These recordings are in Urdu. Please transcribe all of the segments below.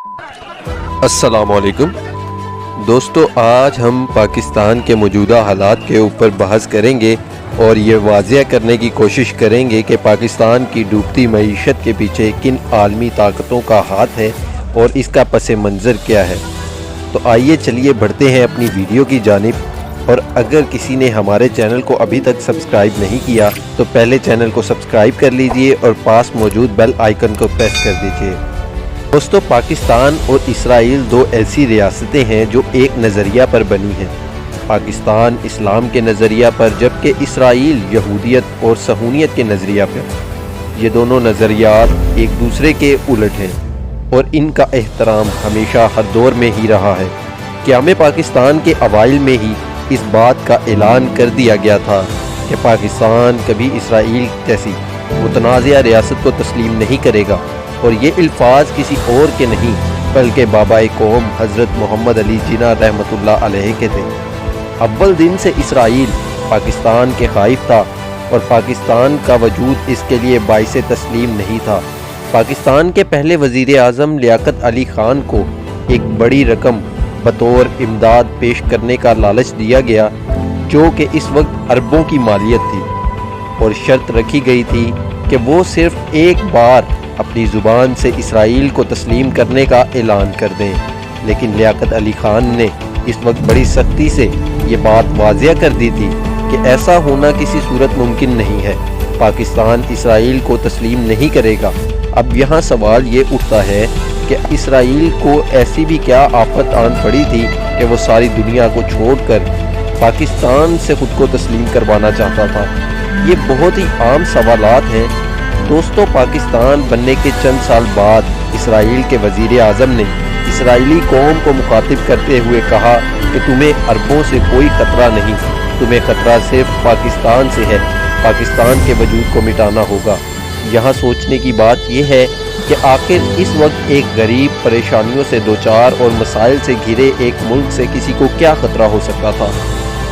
السلام علیکم دوستو، آج ہم پاکستان کے موجودہ حالات کے اوپر بحث کریں گے اور یہ واضح کرنے کی کوشش کریں گے کہ پاکستان کی ڈوبتی معیشت کے پیچھے کن عالمی طاقتوں کا ہاتھ ہے اور اس کا پس منظر کیا ہے۔ تو آئیے چلیے بڑھتے ہیں اپنی ویڈیو کی جانب، اور اگر کسی نے ہمارے چینل کو ابھی تک سبسکرائب نہیں کیا تو پہلے چینل کو سبسکرائب کر لیجئے اور پاس موجود بیل آئیکن کو پریس کر دیجئے۔ دوستو، پاکستان اور اسرائیل دو ایسی ریاستیں ہیں جو ایک نظریہ پر بنی ہیں۔ پاکستان اسلام کے نظریہ پر، جبکہ اسرائیل یہودیت اور صہیونیت کے نظریہ پر۔ یہ دونوں نظریات ایک دوسرے کے الٹ ہیں اور ان کا احترام ہمیشہ ہر دور میں ہی رہا ہے۔ قیام پاکستان کے اوائل میں ہی اس بات کا اعلان کر دیا گیا تھا کہ پاکستان کبھی اسرائیل جیسی متنازع ریاست کو تسلیم نہیں کرے گا، اور یہ الفاظ کسی اور کے نہیں بلکہ بابا قوم حضرت محمد علی جناح رحمۃ اللہ علیہ کے تھے۔ اول دن سے اسرائیل پاکستان کے خائف تھا اور پاکستان کا وجود اس کے لیے باعث تسلیم نہیں تھا۔ پاکستان کے پہلے وزیر اعظم لیاقت علی خان کو ایک بڑی رقم بطور امداد پیش کرنے کا لالچ دیا گیا، جو کہ اس وقت اربوں کی مالیت تھی، اور شرط رکھی گئی تھی کہ وہ صرف ایک بار اپنی زبان سے اسرائیل کو تسلیم کرنے کا اعلان کر دیں۔ لیکن لیاقت علی خان نے اس وقت بڑی سختی سے یہ بات واضح کر دی تھی کہ ایسا ہونا کسی صورت ممکن نہیں ہے، پاکستان اسرائیل کو تسلیم نہیں کرے گا۔ اب یہاں سوال یہ اٹھتا ہے کہ اسرائیل کو ایسی بھی کیا آفت آن پڑی تھی کہ وہ ساری دنیا کو چھوڑ کر پاکستان سے خود کو تسلیم کروانا چاہتا تھا؟ یہ بہت ہی عام سوالات ہیں۔ دوستو، پاکستان بننے کے چند سال بعد اسرائیل کے وزیر اعظم نے اسرائیلی قوم کو مخاطب کرتے ہوئے کہا کہ تمہیں عربوں سے کوئی خطرہ نہیں، تمہیں خطرہ صرف پاکستان سے ہے، پاکستان کے وجود کو مٹانا ہوگا۔ یہاں سوچنے کی بات یہ ہے کہ آخر اس وقت ایک غریب، پریشانیوں سے دوچار اور مسائل سے گھرے ایک ملک سے کسی کو کیا خطرہ ہو سکتا تھا؟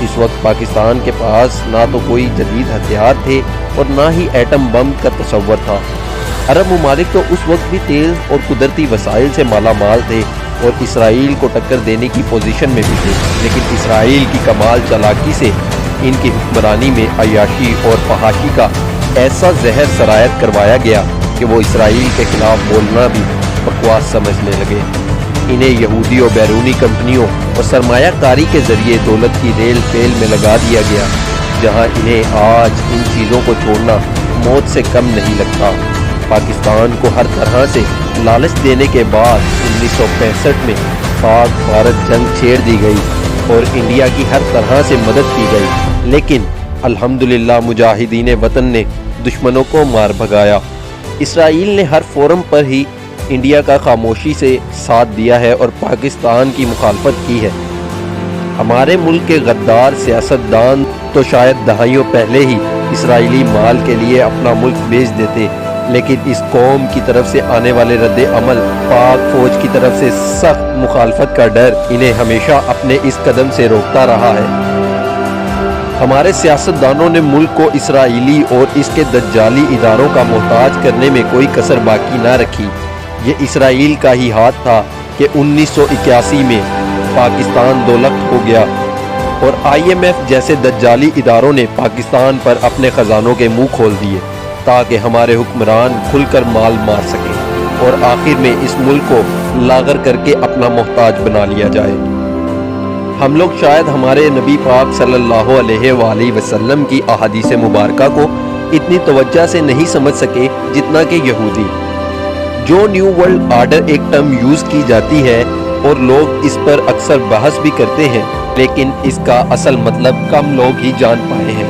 اس وقت پاکستان کے پاس نہ تو کوئی جدید ہتھیار تھے اور نہ ہی ایٹم بم کا تصور تھا۔ عرب ممالک تو اس وقت بھی تیل اور قدرتی وسائل سے مالا مال تھے اور اسرائیل کو ٹکر دینے کی پوزیشن میں بھی تھے، لیکن اسرائیل کی کمال چالاکی سے ان کی حکمرانی میں عیاشی اور فحاشی کا ایسا زہر سرایت کروایا گیا کہ وہ اسرائیل کے خلاف بولنا بھی بکواس سمجھنے لگے۔ انہیں یہودی اور بیرونی کمپنیوں اور سرمایہ کاری کے ذریعے دولت کی ریل پیل میں لگا دیا گیا، جہاں انہیں آج ان چیزوں کو چھوڑنا موت سے کم نہیں لگتا۔ پاکستان کو ہر طرح سے لالچ دینے کے بعد 1965 میں پاک بھارت جنگ چھیڑ دی گئی اور انڈیا کی ہر طرح سے مدد کی گئی، لیکن الحمدللہ مجاہدین وطن نے دشمنوں کو مار بھگایا۔ اسرائیل نے ہر فورم پر ہی انڈیا کا خاموشی سے ساتھ دیا ہے اور پاکستان کی مخالفت کی ہے۔ ہمارے ملک کے غدار سیاستدان تو شاید دہائیوں پہلے ہی اسرائیلی مال کے لیے اپنا ملک بیچ دیتے، لیکن اس قوم کی طرف سے آنے والے رد عمل، پاک فوج کی طرف سے سخت مخالفت کا ڈر انہیں ہمیشہ اپنے اس قدم سے روکتا رہا ہے۔ ہمارے سیاستدانوں نے ملک کو اسرائیلی اور اس کے دجالی اداروں کا محتاج کرنے میں کوئی کسر باقی نہ رکھی۔ یہ اسرائیل کا ہی ہاتھ تھا کہ 1981 میں پاکستان دو لخت ہو گیا اور IMF جیسے دجالی اداروں نے پاکستان پر اپنے خزانوں کے منہ کھول دیے تاکہ ہمارے حکمران کھل کر مال مار سکیں اور آخر میں اس ملک کو لاغر کر کے اپنا محتاج بنا لیا جائے۔ ہم لوگ شاید ہمارے نبی پاک صلی اللہ علیہ وآلہ وسلم کی احادیث مبارکہ کو اتنی توجہ سے نہیں سمجھ سکے جتنا کہ یہودی۔ جو نیو ورلڈ آرڈر ایک ٹرم یوز کی جاتی ہے اور لوگ اس پر اکثر بحث بھی کرتے ہیں، لیکن اس کا اصل مطلب کم لوگ ہی جان پائے ہیں۔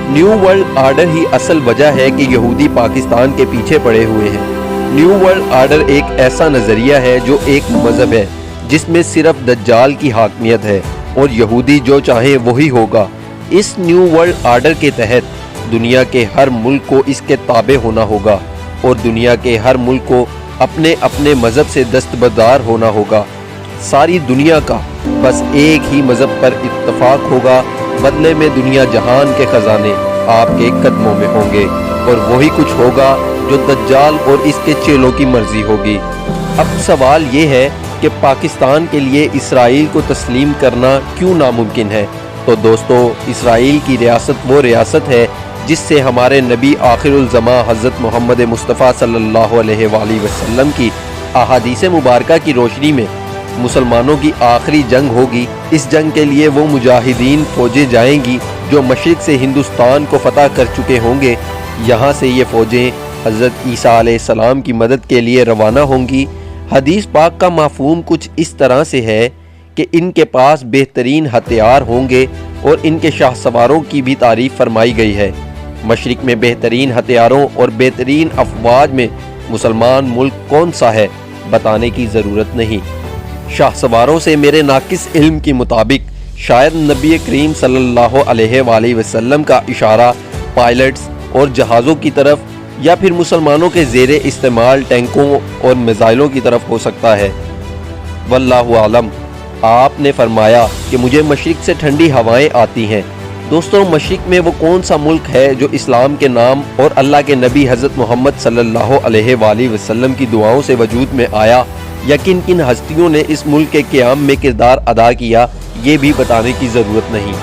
نیو ورلڈ آرڈر ہی اصل وجہ ہے کہ یہودی پاکستان کے پیچھے پڑے ہوئے ہیں۔ نیو ورلڈ آرڈر ایک ایسا نظریہ ہے جو ایک مذہب ہے جس میں صرف دجال کی حاکمیت ہے اور یہودی جو چاہیں وہی ہوگا۔ اس نیو ورلڈ آرڈر کے تحت دنیا کے ہر ملک کو اس کے تابع ہونا ہوگا اور دنیا کے ہر ملک کو اپنے اپنے مذہب سے دستبردار ہونا ہوگا۔ ساری دنیا کا بس ایک ہی مذہب پر اتفاق ہوگا، بدلے میں دنیا جہان کے خزانے آپ کے قدموں میں ہوں گے اور وہی کچھ ہوگا جو دجال اور اس کے چیلوں کی مرضی ہوگی۔ اب سوال یہ ہے کہ پاکستان کے لیے اسرائیل کو تسلیم کرنا کیوں ناممکن ہے؟ تو دوستو، اسرائیل کی ریاست وہ ریاست ہے جس سے ہمارے نبی آخر الزماں حضرت محمد مصطفیٰ صلی اللہ علیہ وآلہ وسلم کی احادیث مبارکہ کی روشنی میں مسلمانوں کی آخری جنگ ہوگی۔ اس جنگ کے لیے وہ مجاہدین فوجیں جائیں گی جو مشرق سے ہندوستان کو فتح کر چکے ہوں گے۔ یہاں سے یہ فوجیں حضرت عیسیٰ علیہ السلام کی مدد کے لیے روانہ ہوں گی۔ حدیث پاک کا مفہوم کچھ اس طرح سے ہے کہ ان کے پاس بہترین ہتھیار ہوں گے اور ان کے شاہ سواروں کی بھی تعریف فرمائی گئی ہے۔ مشرق میں بہترین ہتھیاروں اور بہترین افواج میں مسلمان ملک کون سا ہے بتانے کی ضرورت نہیں۔ شاہ سواروں سے میرے ناقص علم کے مطابق شاید نبی کریم صلی اللہ علیہ وآلہ وسلم کا اشارہ پائلٹس اور جہازوں کی طرف یا پھر مسلمانوں کے زیر استعمال ٹینکوں اور میزائلوں کی طرف ہو سکتا ہے۔ واللہ عالم۔ آپ نے فرمایا کہ مجھے مشرق سے ٹھنڈی ہوائیں آتی ہیں۔ دوستوں، مشرق میں وہ کون سا ملک ہے جو اسلام کے نام اور اللہ کے نبی حضرت محمد صلی اللہ علیہ وآلہ وسلم کی دعاؤں سے وجود میں آیا؟ یا کن کن ہستیوں نے اس ملک کے قیام میں کردار ادا کیا، یہ بھی بتانے کی ضرورت نہیں۔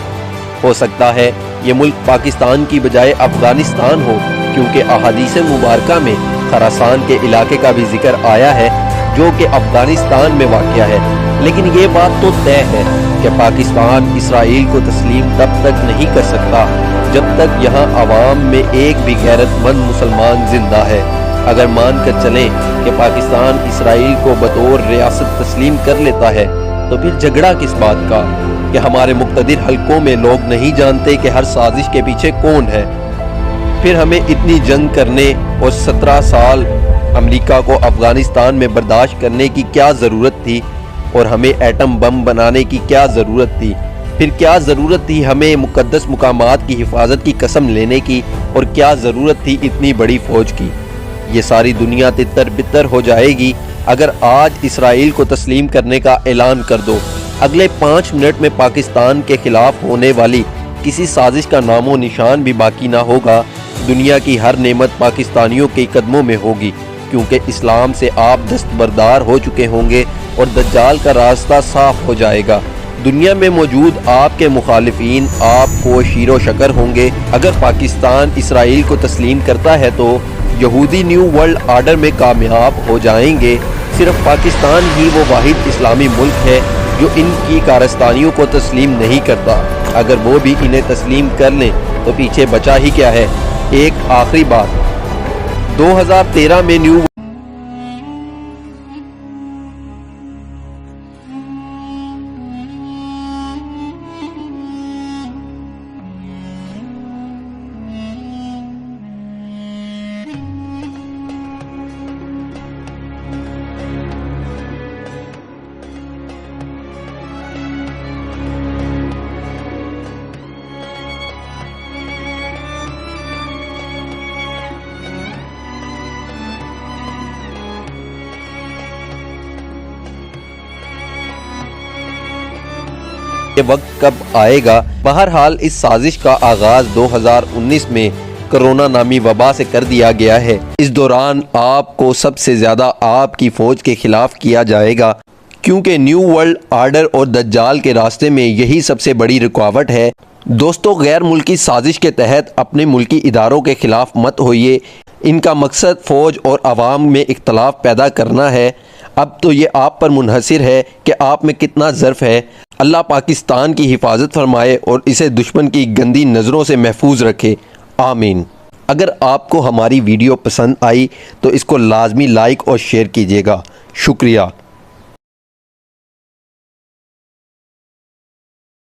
ہو سکتا ہے یہ ملک پاکستان کی بجائے افغانستان ہو، کیونکہ احادیث مبارکہ میں خراسان کے علاقے کا بھی ذکر آیا ہے جو کہ افغانستان میں واقع ہے۔ لیکن یہ بات تو طے ہے کہ پاکستان اسرائیل کو تسلیم تب تک نہیں کر سکتا جب تک یہاں عوام میں ایک بھی غیرت مند مسلمان زندہ ہے۔ اگر مان کر چلیں کہ پاکستان اسرائیل کو بطور ریاست تسلیم کر لیتا ہے تو پھر جھگڑا کس بات کا کہ ہمارے مقتدر حلقوں میں لوگ نہیں جانتے کہ ہر سازش کے پیچھے کون ہے؟ پھر ہمیں اتنی جنگ کرنے اور 17 سال امریکہ کو افغانستان میں برداشت کرنے کی کیا ضرورت تھی؟ اور ہمیں ایٹم بم بنانے کی کیا ضرورت تھی؟ پھر کیا ضرورت تھی ہمیں مقدس مقامات کی حفاظت کی قسم لینے کی؟ اور کیا ضرورت تھی اتنی بڑی فوج کی؟ یہ ساری دنیا تتر بتر ہو جائے گی اگر آج اسرائیل کو تسلیم کرنے کا اعلان کر دو۔ اگلے 5 منٹ میں پاکستان کے خلاف ہونے والی کسی سازش کا نام و نشان بھی باقی نہ ہوگا۔ دنیا کی ہر نعمت پاکستانیوں کے قدموں میں ہوگی، کیونکہ اسلام سے آپ دستبردار ہو چکے ہوں گے اور دجال کا راستہ صاف ہو جائے گا۔ دنیا میں موجود آپ کے مخالفین آپ کو شیر و شکر ہوں گے۔ اگر پاکستان اسرائیل کو تسلیم کرتا ہے تو یہودی نیو ورلڈ آرڈر میں کامیاب ہو جائیں گے۔ صرف پاکستان ہی وہ واحد اسلامی ملک ہے جو ان کی کارستانیوں کو تسلیم نہیں کرتا۔ اگر وہ بھی انہیں تسلیم کر لیں تو پیچھے بچا ہی کیا ہے۔ ایک آخری بات، 2013 میں نیو وقت کب آئے گا؟ بہرحال اس سازش کا آغاز 2019 میں کرونا نامی وبا سے کر دیا گیا ہے۔ اس دوران آپ کو سب سے زیادہ آپ کی فوج کے خلاف کیا جائے گا، کیونکہ نیو ورلڈ آرڈر اور دجال کے راستے میں یہی سب سے بڑی رکاوٹ ہے۔ دوستو، غیر ملکی سازش کے تحت اپنے ملکی اداروں کے خلاف مت ہوئیے۔ ان کا مقصد فوج اور عوام میں اختلاف پیدا کرنا ہے۔ اب تو یہ آپ پر منحصر ہے کہ آپ میں کتنا ظرف ہے۔ اللہ پاکستان کی حفاظت فرمائے اور اسے دشمن کی گندی نظروں سے محفوظ رکھے، آمین۔ اگر آپ کو ہماری ویڈیو پسند آئی تو اس کو لازمی لائک اور شیئر کیجیے گا۔ شکریہ۔